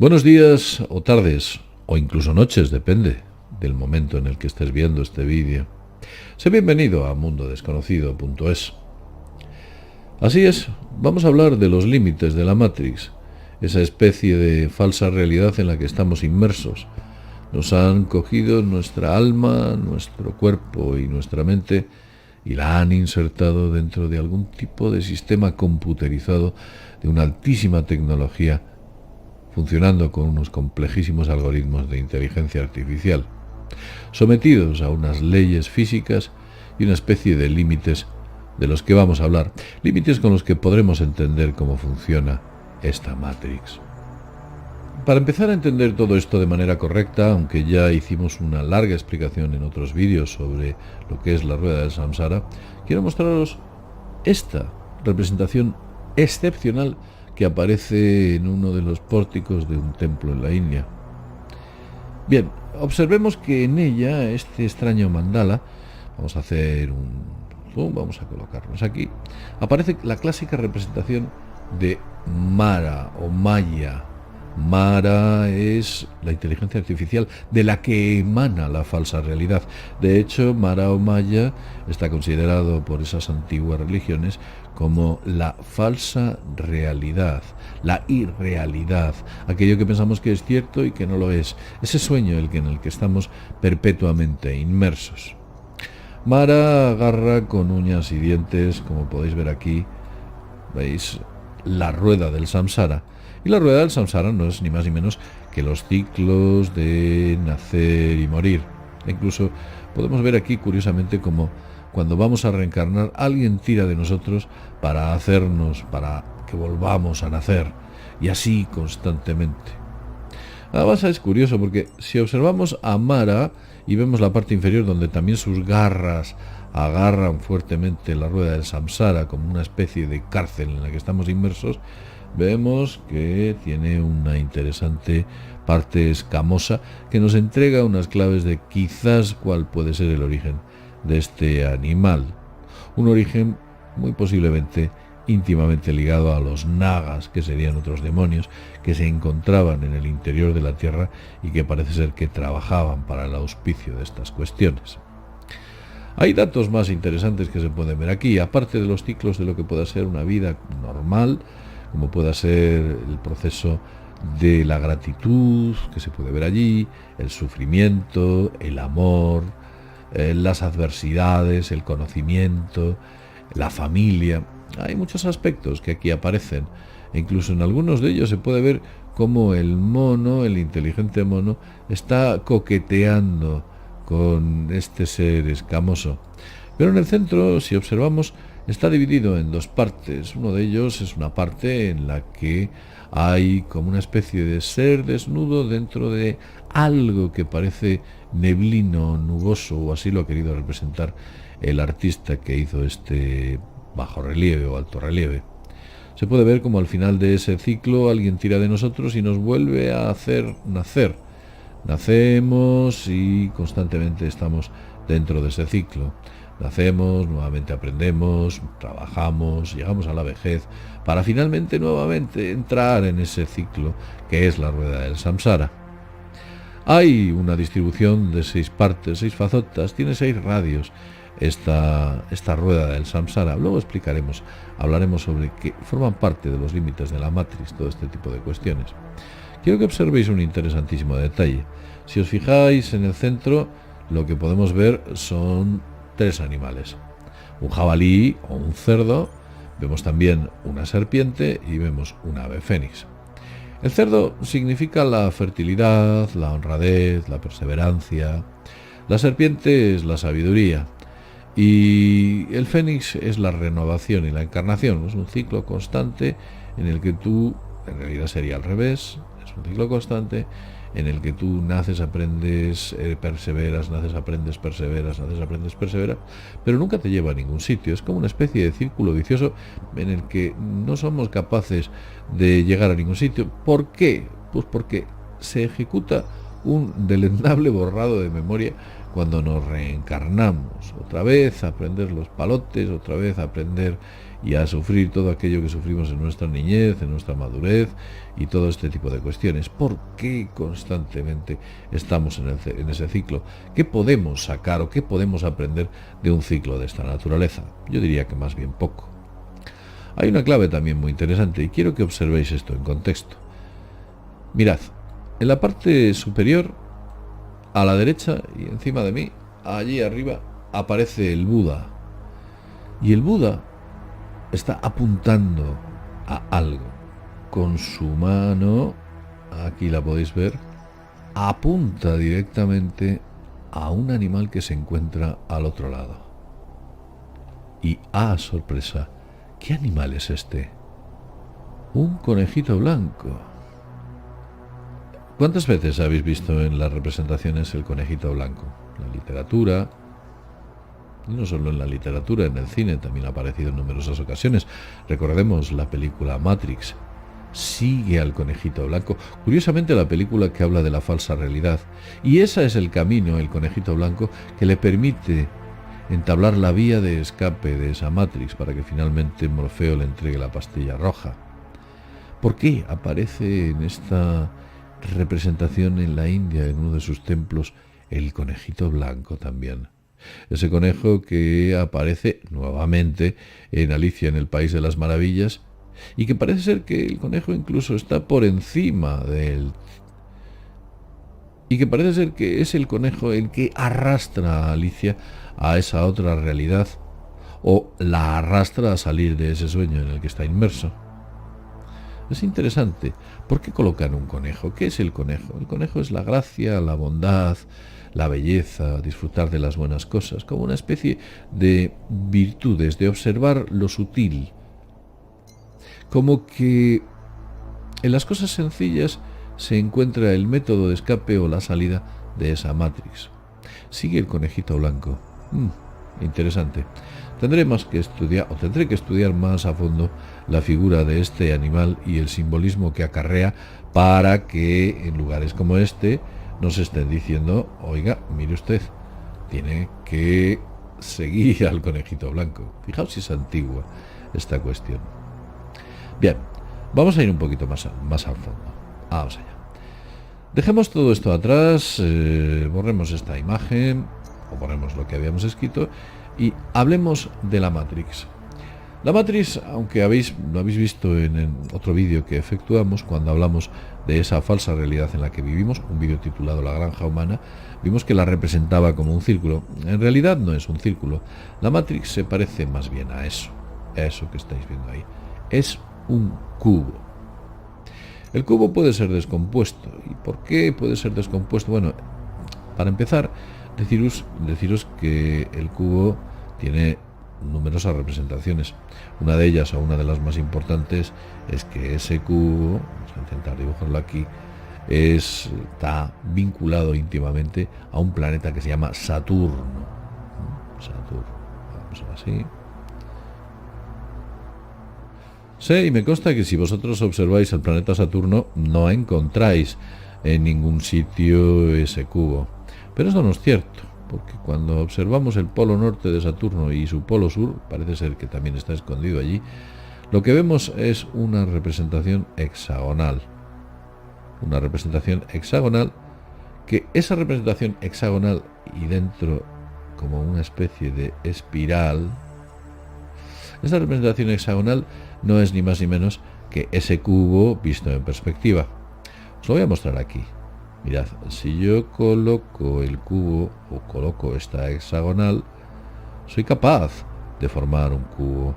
Buenos días o tardes, o incluso noches, depende del momento en el que estés viendo este vídeo. Sé bienvenido a mundodesconocido.es. Así es, vamos a hablar de los límites de la Matrix, esa especie de falsa realidad en la que estamos inmersos. Nos han cogido nuestra alma, nuestro cuerpo y nuestra mente y la han insertado dentro de algún tipo de sistema computerizado de una altísima tecnología, funcionando con unos complejísimos algoritmos de inteligencia artificial, sometidos a unas leyes físicas y una especie de límites de los que vamos a hablar, límites con los que podremos entender cómo funciona esta Matrix. Para empezar a entender todo esto de manera correcta, aunque ya hicimos una larga explicación en otros vídeos sobre lo que es la rueda del samsara, quiero mostraros esta representación excepcional que aparece en uno de los pórticos de un templo en la India. Bien, observemos que en ella, este extraño mandala, vamos a hacer un zoom, vamos a colocarnos aquí, aparece la clásica representación de Mara o Maya. Mara es la inteligencia artificial de la que emana la falsa realidad. De hecho, Mara o Maya está considerado por esas antiguas religiones como la falsa realidad, la irrealidad, aquello que pensamos que es cierto y que no lo es, ese sueño en el que estamos perpetuamente inmersos. Mara agarra con uñas y dientes, como podéis ver aquí, veis, la rueda del samsara. Y la rueda del samsara no es ni más ni menos que los ciclos de nacer y morir. E incluso podemos ver aquí, curiosamente, como cuando vamos a reencarnar, alguien tira de nosotros para que volvamos a nacer. Y así constantemente. Además es curioso porque si observamos a Mara y vemos la parte inferior donde también sus garras agarran fuertemente la rueda del samsara como una especie de cárcel en la que estamos inmersos, vemos que tiene una interesante parte escamosa que nos entrega unas claves de quizás cuál puede ser el origen de este animal. Un origen muy posiblemente íntimamente ligado a los nagas, que serían otros demonios que se encontraban en el interior de la Tierra y que parece ser que trabajaban para el auspicio de estas cuestiones. Hay datos más interesantes que se pueden ver aquí, aparte de los ciclos de lo que pueda ser una vida normal, como pueda ser el proceso de la gratitud que se puede ver allí, el sufrimiento, el amor, las adversidades, el conocimiento, la familia. Hay muchos aspectos que aquí aparecen e incluso en algunos de ellos se puede ver cómo el mono, el inteligente mono, está coqueteando con este ser escamoso. Pero en el centro, si observamos, está dividido en dos partes. Uno de ellos es una parte en la que hay como una especie de ser desnudo dentro de algo que parece neblino, nuboso, o así lo ha querido representar el artista que hizo este bajo relieve o alto relieve. Se puede ver como al final de ese ciclo alguien tira de nosotros y nos vuelve a hacer nacer. Nacemos y constantemente estamos dentro de ese ciclo. Nacemos, nuevamente aprendemos, trabajamos, llegamos a la vejez, para finalmente nuevamente entrar en ese ciclo que es la rueda del samsara. Hay una distribución de 6 partes, 6 facetas, tiene 6 radios esta rueda del samsara. Luego hablaremos sobre que forman parte de los límites de la Matrix, todo este tipo de cuestiones. Quiero que observéis un interesantísimo detalle. Si os fijáis en el centro, lo que podemos ver son 3 animales. Un jabalí o un cerdo, vemos también una serpiente y vemos un ave fénix. El cerdo significa la fertilidad, la honradez, la perseverancia. La serpiente es la sabiduría. Y el fénix es la renovación y la encarnación. Es un ciclo constante en el que tú, en realidad sería al revés, es un ciclo constante en el que tú naces, aprendes, perseveras, naces, aprendes, perseveras, naces, aprendes, perseveras, pero nunca te lleva a ningún sitio. Es como una especie de círculo vicioso en el que no somos capaces de llegar a ningún sitio. ¿Por qué? Pues porque se ejecuta un deleznable borrado de memoria cuando nos reencarnamos, otra vez a aprender los palotes, otra vez a aprender y a sufrir todo aquello que sufrimos en nuestra niñez, en nuestra madurez y todo este tipo de cuestiones. ¿Por qué constantemente estamos en ese ciclo? ¿Qué podemos sacar o qué podemos aprender de un ciclo de esta naturaleza? Yo diría que más bien poco. Hay una clave también muy interesante y quiero que observéis esto en contexto. Mirad, en la parte superior, a la derecha y encima de mí, allí arriba, aparece el Buda. Y el Buda está apuntando a algo. Con su mano, aquí la podéis ver, apunta directamente a un animal que se encuentra al otro lado. Y sorpresa, ¿qué animal es este? Un conejito blanco. ¿Cuántas veces habéis visto en las representaciones el conejito blanco? En la literatura, y no solo en la literatura, en el cine también ha aparecido en numerosas ocasiones. Recordemos la película Matrix. Sigue al conejito blanco. Curiosamente, la película que habla de la falsa realidad. Y ese es el camino, el conejito blanco, que le permite entablar la vía de escape de esa Matrix para que finalmente Morfeo le entregue la pastilla roja. ¿Por qué aparece en esta representación en la India, en uno de sus templos, el conejito blanco también? Ese conejo que aparece nuevamente en Alicia en el País de las Maravillas y que parece ser que el conejo incluso está por encima de él y que parece ser que es el conejo el que arrastra a Alicia a esa otra realidad o la arrastra a salir de ese sueño en el que está inmerso. Es interesante. ¿Por qué colocan un conejo? ¿Qué es el conejo? El conejo es la gracia, la bondad, la belleza, disfrutar de las buenas cosas, como una especie de virtudes, de observar lo sutil. Como que en las cosas sencillas se encuentra el método de escape o la salida de esa Matrix. Sigue el conejito blanco. Interesante. Tendré que estudiar más a fondo la figura de este animal y el simbolismo que acarrea para que en lugares como este nos estén diciendo, oiga, mire usted, tiene que seguir al conejito blanco. Fijaos si es antigua esta cuestión. Bien, vamos a ir un poquito más al fondo. Vamos allá. Dejemos todo esto atrás, borremos esta imagen, o borremos lo que habíamos escrito, y hablemos de la Matrix. La Matrix, aunque lo habéis visto en otro vídeo que efectuamos cuando hablamos de esa falsa realidad en la que vivimos, un vídeo titulado La Granja Humana, vimos que la representaba como un círculo. En realidad no es un círculo. La Matrix se parece más bien a eso que estáis viendo ahí. Es un cubo. El cubo puede ser descompuesto. ¿Y por qué puede ser descompuesto? Bueno, para empezar, deciros que el cubo tiene numerosas representaciones. Una de ellas, o una de las más importantes, es que ese cubo, vamos a intentar dibujarlo aquí, está vinculado íntimamente a un planeta que se llama Saturno. Saturno, vamos a ver así. Sé y me consta que si vosotros observáis el planeta Saturno no encontráis en ningún sitio ese cubo. Pero eso no es cierto, porque cuando observamos el polo norte de Saturno y su polo sur, parece ser que también está escondido allí, lo que vemos es una representación hexagonal. Una representación hexagonal, que esa representación hexagonal y dentro como una especie de espiral, esa representación hexagonal no es ni más ni menos que ese cubo visto en perspectiva. Os lo voy a mostrar aquí. Mirad, si yo coloco el cubo o coloco esta hexagonal, soy capaz de formar un cubo.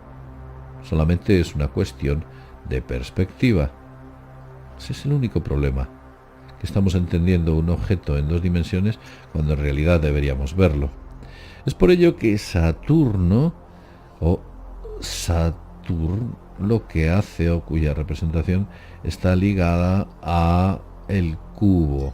Solamente es una cuestión de perspectiva. Ese es el único problema, que estamos entendiendo un objeto en dos dimensiones cuando en realidad deberíamos verlo. Es por ello que Saturno o Saturn lo que hace o cuya representación está ligada a el cubo.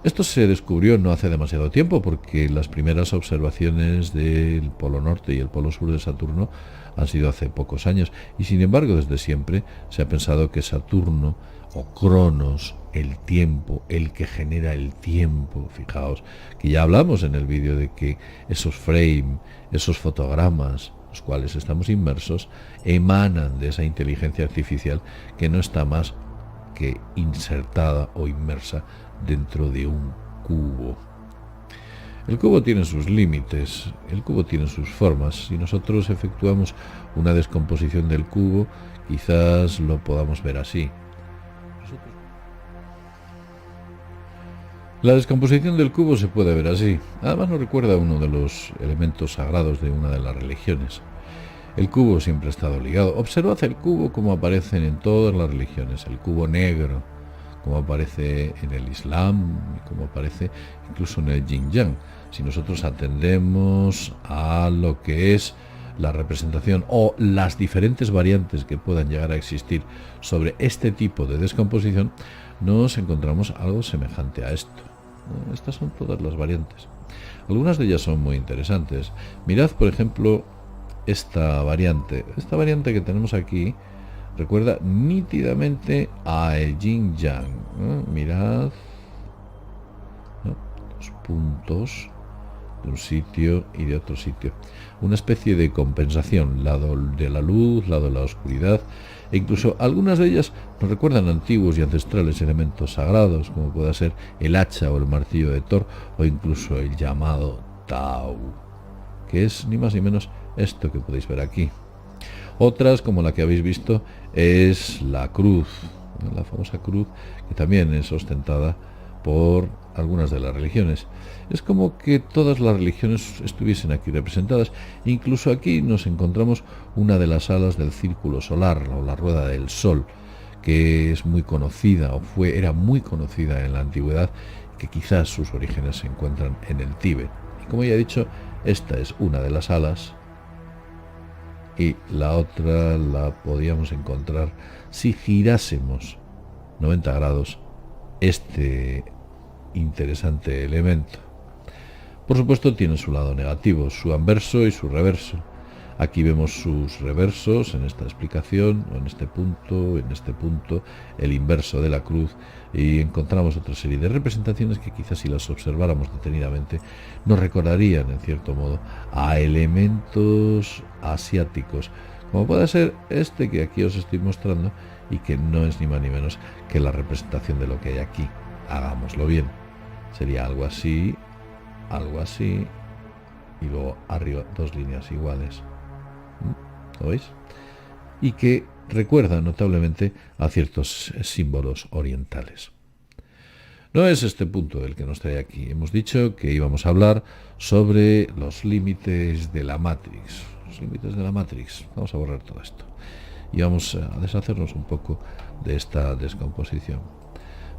Esto se descubrió no hace demasiado tiempo, porque las primeras observaciones del polo norte y el polo sur de Saturno han sido hace pocos años, y sin embargo desde siempre se ha pensado que Saturno o cronos, el tiempo, el que genera el tiempo. Fijaos que ya hablamos en el vídeo de que esos frames, esos fotogramas, los cuales estamos inmersos, emanan de esa inteligencia artificial que no está más que insertada o inmersa dentro de un cubo. El cubo tiene sus límites, el cubo tiene sus formas. Si nosotros efectuamos una descomposición del cubo, quizás lo podamos ver así. La descomposición del cubo se puede ver así. Además nos recuerda a uno de los elementos sagrados de una de las religiones. El cubo siempre ha estado ligado. Observad el cubo como aparecen en todas las religiones. El cubo negro, como aparece en el Islam y como aparece incluso en el Yin Yang. Si nosotros atendemos a lo que es la representación o las diferentes variantes que puedan llegar a existir sobre este tipo de descomposición, nos encontramos algo semejante a esto. Estas son todas las variantes. Algunas de ellas son muy interesantes. Mirad, por ejemplo, esta variante. Esta variante que tenemos aquí recuerda nítidamente a el Yin Yang. Mirad, los puntos de un sitio y de otro sitio. Una especie de compensación, lado de la luz, lado de la oscuridad, e incluso algunas de ellas nos recuerdan antiguos y ancestrales elementos sagrados, como pueda ser el hacha o el martillo de Thor, o incluso el llamado Tau, que es ni más ni menos esto que podéis ver aquí. Otras, como la que habéis visto, es la cruz, la famosa cruz, que también es ostentada por algunas de las religiones. Es como que todas las religiones estuviesen aquí representadas. Incluso aquí nos encontramos una de las alas del círculo solar, o la rueda del sol, que es muy conocida, o era muy conocida en la antigüedad, que quizás sus orígenes se encuentran en el Tíbet. Y como ya he dicho, esta es una de las alas, y la otra la podíamos encontrar si girásemos 90 grados este interesante elemento. Por supuesto tiene su lado negativo, su anverso y su reverso. Aquí vemos sus reversos en esta explicación, o en este punto, el inverso de la cruz, y encontramos otra serie de representaciones que quizás si las observáramos detenidamente nos recordarían en cierto modo a elementos asiáticos, como puede ser este que aquí os estoy mostrando y que no es ni más ni menos que la representación de lo que hay aquí. Hagámoslo bien. Sería algo así, y luego arriba dos líneas iguales. ¿Lo veis? Y que recuerda notablemente a ciertos símbolos orientales. No es este punto el que nos trae aquí. Hemos dicho que íbamos a hablar sobre los límites de la Matrix. Los límites de la Matrix. Vamos a borrar todo esto. Y vamos a deshacernos un poco de esta descomposición.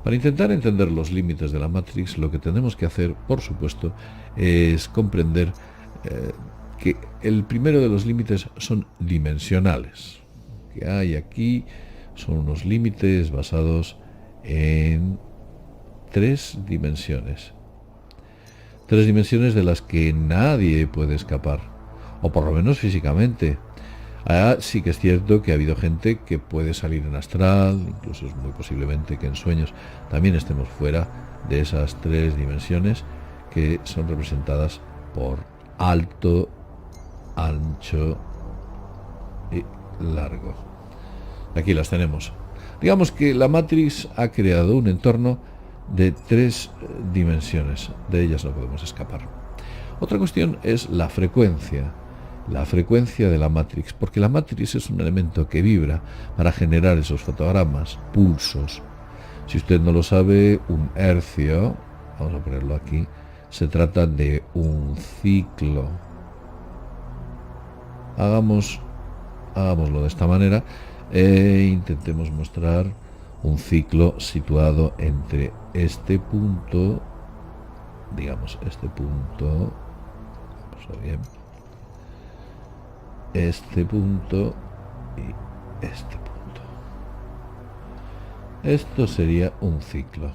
Para intentar entender los límites de la Matrix, lo que tenemos que hacer, por supuesto, es comprender que el primero de los límites son dimensionales. Lo que hay aquí son unos límites basados en tres dimensiones. Tres dimensiones de las que nadie puede escapar, o por lo menos físicamente. Sí que es cierto que ha habido gente que puede salir en astral, incluso es muy posiblemente que en sueños también estemos fuera de esas tres dimensiones que son representadas por alto, ancho y largo. Aquí las tenemos. Digamos que la Matrix ha creado un entorno de tres dimensiones, de ellas no podemos escapar. Otra cuestión es la frecuencia de la Matrix, porque la Matrix es un elemento que vibra para generar esos fotogramas, pulsos. Si usted no lo sabe, un hercio, vamos a ponerlo aquí, se trata de un ciclo. Hagámoslo de esta manera e intentemos mostrar un ciclo situado entre este punto, digamos este punto, vamos a bien, este punto y este punto. Esto sería un ciclo.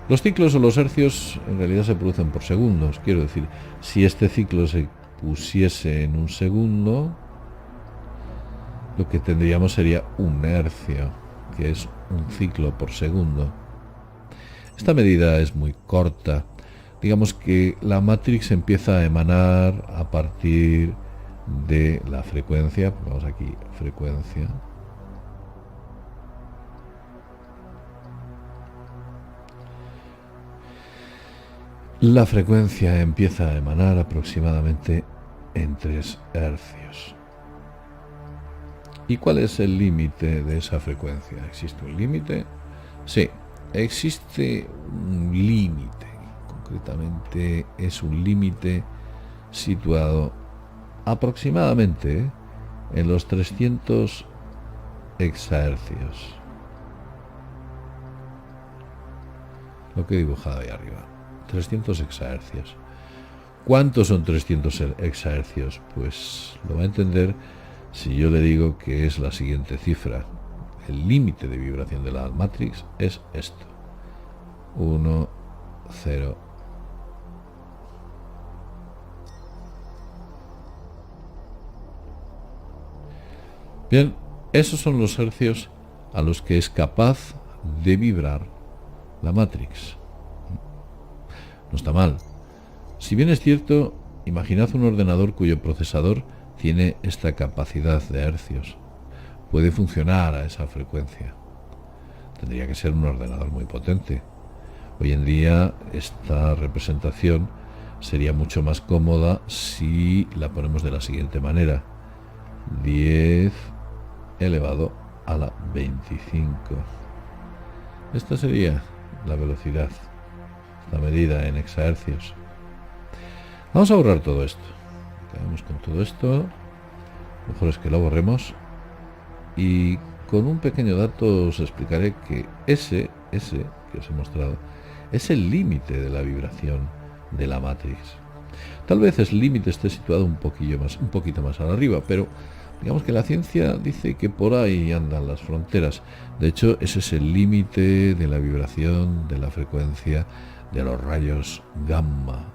Los ciclos o los hercios en realidad se producen por segundos. Quiero decir, si este ciclo se pusiese en un segundo, lo que tendríamos sería un hercio, que es un ciclo por segundo. Esta medida es muy corta. Digamos que la Matrix empieza a emanar a partir de la frecuencia. Vamos aquí, frecuencia. La frecuencia empieza a emanar aproximadamente en 3 hercios. ¿Y cuál es el límite de esa frecuencia? ¿Existe un límite? Sí, existe un límite. Concretamente es un límite situado aproximadamente en los 300 exahercios. Lo que he dibujado ahí arriba. 300 exahercios. ¿Cuántos son 300 exahercios? Pues lo va a entender si yo le digo que es la siguiente cifra. El límite de vibración de la Matrix es esto. 1, 0. Bien, esos son los hercios a los que es capaz de vibrar la Matrix. No está mal. Si bien es cierto, imaginad un ordenador cuyo procesador tiene esta capacidad de hercios. Puede funcionar a esa frecuencia. Tendría que ser un ordenador muy potente. Hoy en día esta representación sería mucho más cómoda si la ponemos de la siguiente manera. 10 elevado a la 25. Esta sería la velocidad, la medida en exahercios. Vamos a borrar todo esto. Acabamos con todo esto. Mejor es que lo borremos. Y con un pequeño dato os explicaré que ese que os he mostrado es el límite de la vibración de la Matrix. Tal vez el límite esté situado un poquito más arriba, pero digamos que la ciencia dice que por ahí andan las fronteras. De hecho, ese es el límite de la vibración de la frecuencia de los rayos gamma.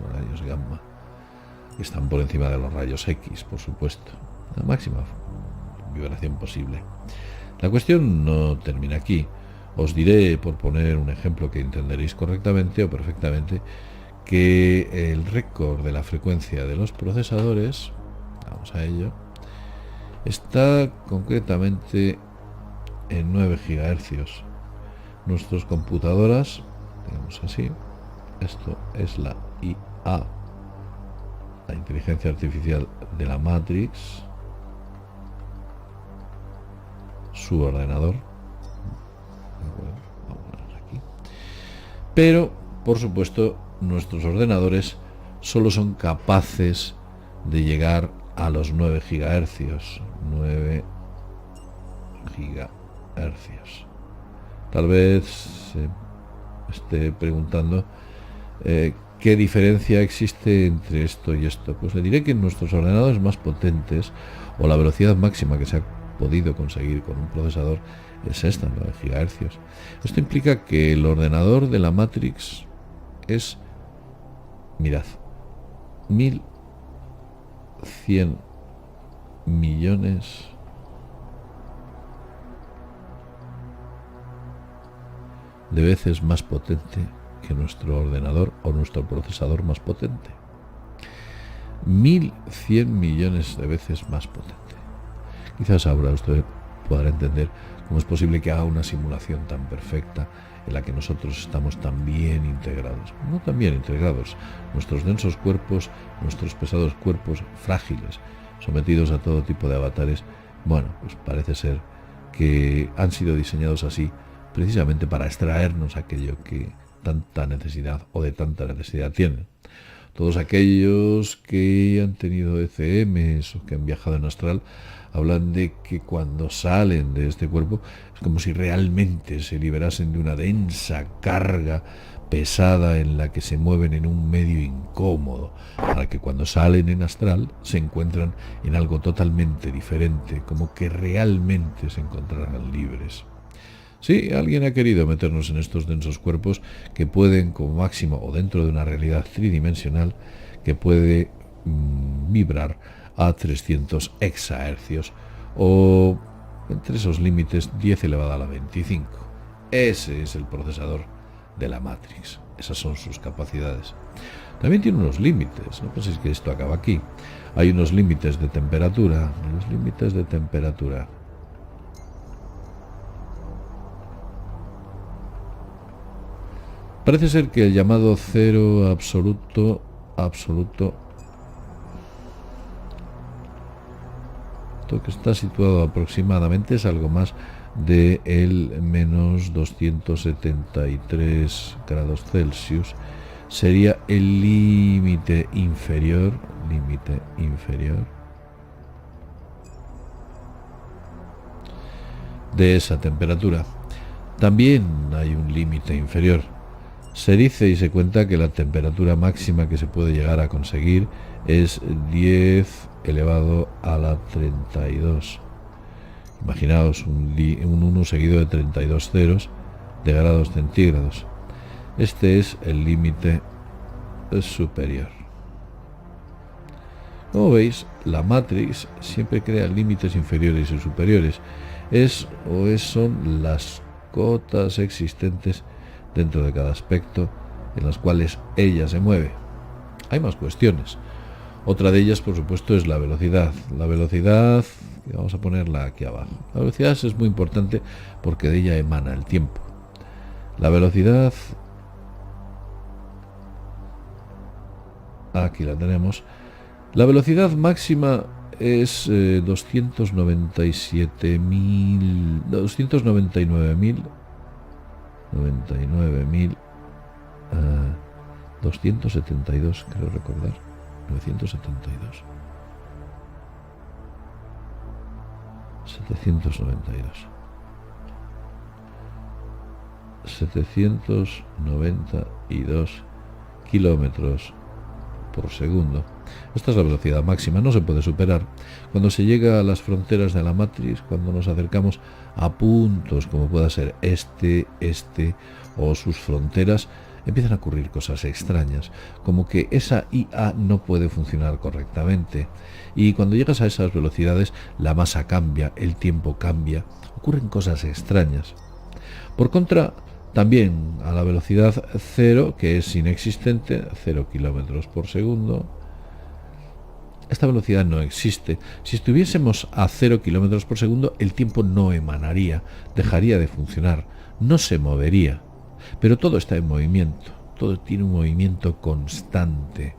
Los rayos gamma están por encima de los rayos X, por supuesto. La máxima vibración posible. La cuestión no termina aquí. Os diré, por poner un ejemplo que entenderéis correctamente o perfectamente, que el récord de la frecuencia de los procesadores, vamos a ello, está concretamente en 9 gigahercios. Nuestras computadoras, digamos así, esto es la IA, la inteligencia artificial de la Matrix, su ordenador. Vamos a poner aquí. Pero, por supuesto, nuestros ordenadores solo son capaces de llegar a los 9 gigahercios. 9 gigahercios. Tal vez se esté preguntando ¿qué diferencia existe entre esto y esto? Pues le diré que en nuestros ordenadores más potentes, o la velocidad máxima que se ha podido conseguir con un procesador, es esta, 9 gigahercios. Esto implica que el ordenador de la Matrix es, mirad, 1100 millones de veces más potente que nuestro ordenador o nuestro procesador más potente. 1100 millones de veces más potente. Quizás ahora usted podrá entender cómo es posible que haga una simulación tan perfecta en la que nosotros estamos tan bien integrados. No tan bien integrados. Nuestros densos cuerpos, nuestros pesados cuerpos frágiles, sometidos a todo tipo de avatares, bueno, pues parece ser que han sido diseñados así precisamente para extraernos aquello que tanta necesidad o de tanta necesidad tienen. Todos aquellos que han tenido ECMs o que han viajado en astral hablan de que cuando salen de este cuerpo es como si realmente se liberasen de una densa carga pesada en la que se mueven en un medio incómodo, para que cuando salen en astral se encuentran en algo totalmente diferente, como que realmente se encontraran libres. Sí, alguien ha querido meternos en estos densos cuerpos que pueden, como máximo, o dentro de una realidad tridimensional, que puede vibrar a 300 exahercios, o entre esos límites 10 elevado a la 25. Ese es el procesador de la Matrix. Esas son sus capacidades. También tiene unos límites, no penséis que esto acaba aquí. Hay unos límites de temperatura. Los límites de temperatura. Parece ser que el llamado cero absoluto, que está situado aproximadamente, es algo más de el menos 273 grados Celsius, sería el límite inferior de esa temperatura. También hay un límite inferior. Se dice y se cuenta que la temperatura máxima que se puede llegar a conseguir es 10 elevado a la 32. Imaginaos un 1 seguido de 32 ceros de grados centígrados. Este es el límite superior. Como veis, la Matrix siempre crea límites inferiores y superiores. Son las cotas existentes dentro de cada aspecto en las cuales ella se mueve. Hay más cuestiones. Otra de ellas, por supuesto, es la velocidad. La velocidad, vamos a ponerla aquí abajo. La velocidad es muy importante porque de ella emana el tiempo. La velocidad, aquí la tenemos. La velocidad máxima es 272, creo recordar. 972. 792 kilómetros por segundo. Esta es la velocidad máxima, no se puede superar. Cuando se llega a las fronteras de la Matrix, cuando nos acercamos a puntos como pueda ser este o sus fronteras, empiezan a ocurrir cosas extrañas, como que esa IA no puede funcionar correctamente. Y cuando llegas a esas velocidades, la masa cambia, el tiempo cambia, ocurren cosas extrañas. Por contra, también a la velocidad cero, que es inexistente, 0 kilómetros por segundo, esta velocidad no existe. Si estuviésemos a 0 kilómetros por segundo, el tiempo no emanaría, dejaría de funcionar, no se movería. Pero todo está en movimiento, todo tiene un movimiento constante.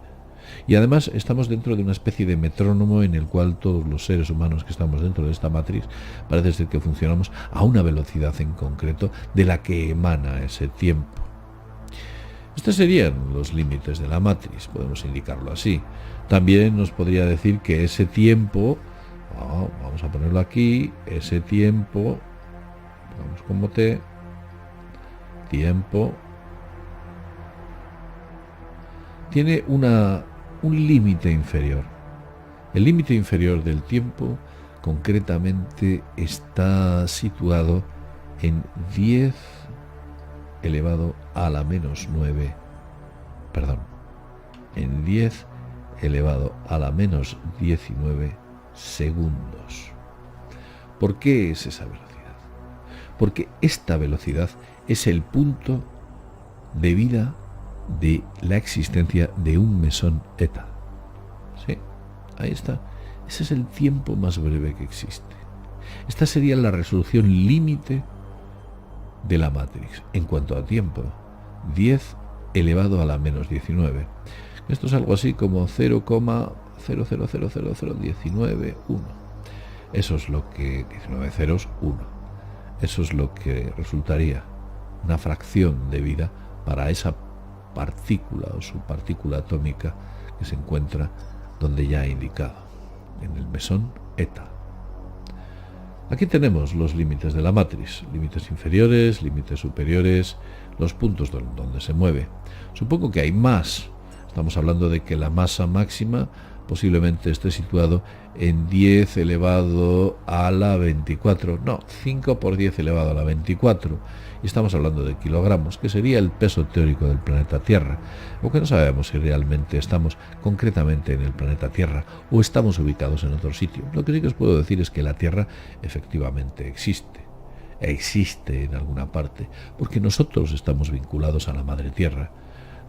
Y además estamos dentro de una especie de metrónomo en el cual todos los seres humanos que estamos dentro de esta matriz parece ser que funcionamos a una velocidad en concreto de la que emana ese tiempo. Estos serían los límites de la matriz, podemos indicarlo así. También nos podría decir que ese tiempo, vamos a ponerlo aquí, ese tiempo, vamos como T, tiempo, tiene un límite inferior. El límite inferior del tiempo concretamente está situado en 10 elevado a la menos 9, en 10 elevado a la menos 19 segundos. ¿Por qué es esa velocidad? Porque esta velocidad es el punto de vida de la existencia de un mesón eta. Sí, ahí está. Ese es el tiempo más breve que existe. Esta sería la resolución límite de la Matrix en cuanto a tiempo. 10 elevado a la menos 19. Esto es algo así como 0,0000001. Eso es lo que 19 ceros 1. Eso es lo que resultaría una fracción de vida para esa partícula o subpartícula atómica que se encuentra donde ya he indicado, en el mesón eta. Aquí tenemos los límites de la matriz, límites inferiores, límites superiores, los puntos donde se mueve. Supongo que hay más. Estamos hablando de que la masa máxima posiblemente esté situado en 10 elevado a la 24, no, 5 por 10 elevado a la 24, y estamos hablando de kilogramos, que sería el peso teórico del planeta Tierra, aunque no sabemos si realmente estamos concretamente en el planeta Tierra o estamos ubicados en otro sitio. Lo que sí que os puedo decir es que la Tierra efectivamente existe en alguna parte, porque nosotros estamos vinculados a la Madre Tierra.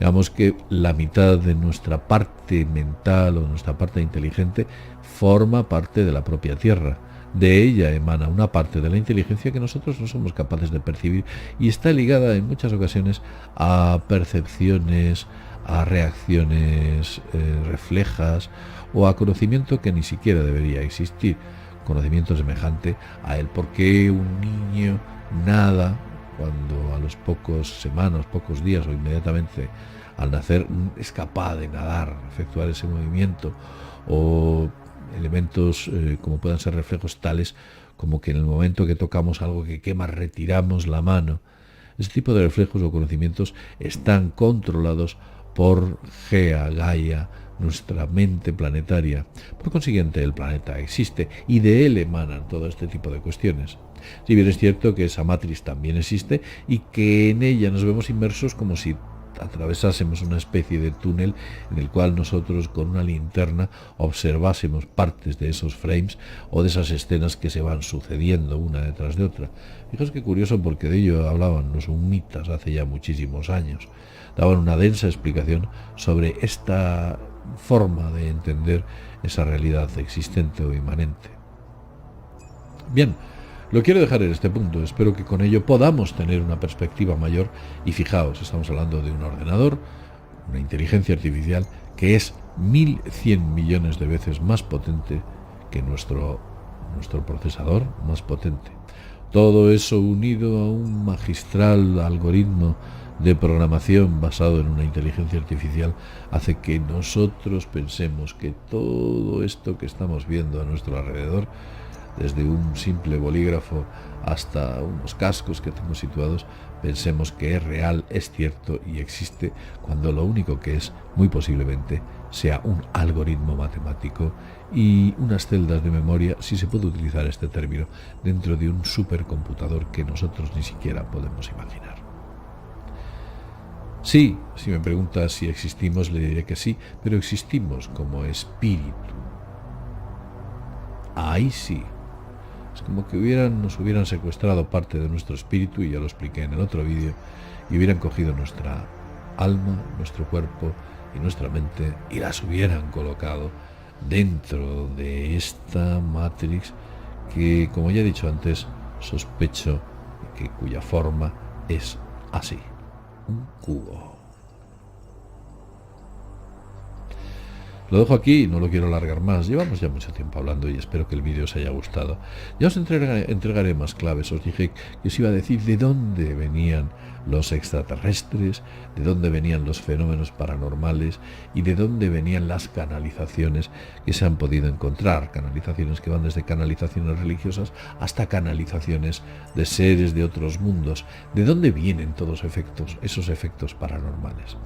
Digamos que la mitad de nuestra parte mental o nuestra parte inteligente forma parte de la propia Tierra. De ella emana una parte de la inteligencia que nosotros no somos capaces de percibir y está ligada en muchas ocasiones a percepciones, a reacciones reflejas o a conocimiento que ni siquiera debería existir. Conocimiento semejante a el por qué un niño nada cuando a los pocos semanas, pocos días o inmediatamente al nacer es capaz de nadar, efectuar ese movimiento, o elementos como puedan ser reflejos tales como que en el momento que tocamos algo que quema retiramos la mano. Ese tipo de reflejos o conocimientos están controlados por Gaia, nuestra mente planetaria. Por consiguiente, el planeta existe y de él emanan todo este tipo de cuestiones. Si bien es cierto que esa matriz también existe y que en ella nos vemos inmersos como si atravesásemos una especie de túnel en el cual nosotros con una linterna observásemos partes de esos frames o de esas escenas que se van sucediendo una detrás de otra. Fijaos qué curioso, porque de ello hablaban los humitas hace ya muchísimos años. Daban una densa explicación sobre esta forma de entender esa realidad existente o inmanente. Bien, lo quiero dejar en este punto. Espero que con ello podamos tener una perspectiva mayor. Y fijaos, estamos hablando de un ordenador, una inteligencia artificial que es 1100 millones de veces más potente que nuestro procesador más potente. Todo eso unido a un magistral algoritmo de programación basado en una inteligencia artificial hace que nosotros pensemos que todo esto que estamos viendo a nuestro alrededor, desde un simple bolígrafo hasta unos cascos que tengo situados, pensemos que es real, es cierto y existe, cuando lo único que es, muy posiblemente, sea un algoritmo matemático y unas celdas de memoria, si se puede utilizar este término, dentro de un supercomputador que nosotros ni siquiera podemos imaginar. Sí, si me preguntas si existimos, le diré que sí, pero existimos como espíritu. Ahí sí. Es como que nos hubieran secuestrado parte de nuestro espíritu, y ya lo expliqué en el otro vídeo, y hubieran cogido nuestra alma, nuestro cuerpo y nuestra mente y las hubieran colocado dentro de esta Matrix que, como ya he dicho antes, sospecho que cuya forma es así, un cubo. Lo dejo aquí, no lo quiero alargar más. Llevamos ya mucho tiempo hablando y espero que el vídeo os haya gustado. Ya os entregaré más claves. Os dije que os iba a decir de dónde venían los extraterrestres, de dónde venían los fenómenos paranormales y de dónde venían las canalizaciones que se han podido encontrar. Canalizaciones que van desde canalizaciones religiosas hasta canalizaciones de seres de otros mundos. ¿De dónde vienen todos esos efectos paranormales?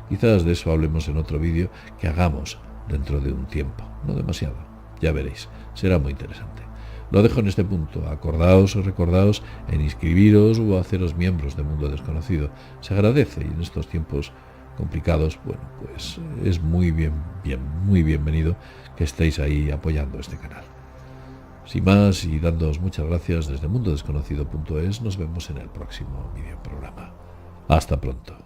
Quizás de eso hablemos en otro vídeo que hagamos dentro de un tiempo, no demasiado, ya veréis, será muy interesante. Lo dejo en este punto. Acordaos o recordaos en inscribiros o haceros miembros de Mundo Desconocido. Se agradece, y en estos tiempos complicados, bueno, pues es muy bienvenido que estéis ahí apoyando este canal. Sin más, y dándoos muchas gracias desde mundodesconocido.es, nos vemos en el próximo videoprograma. Hasta pronto.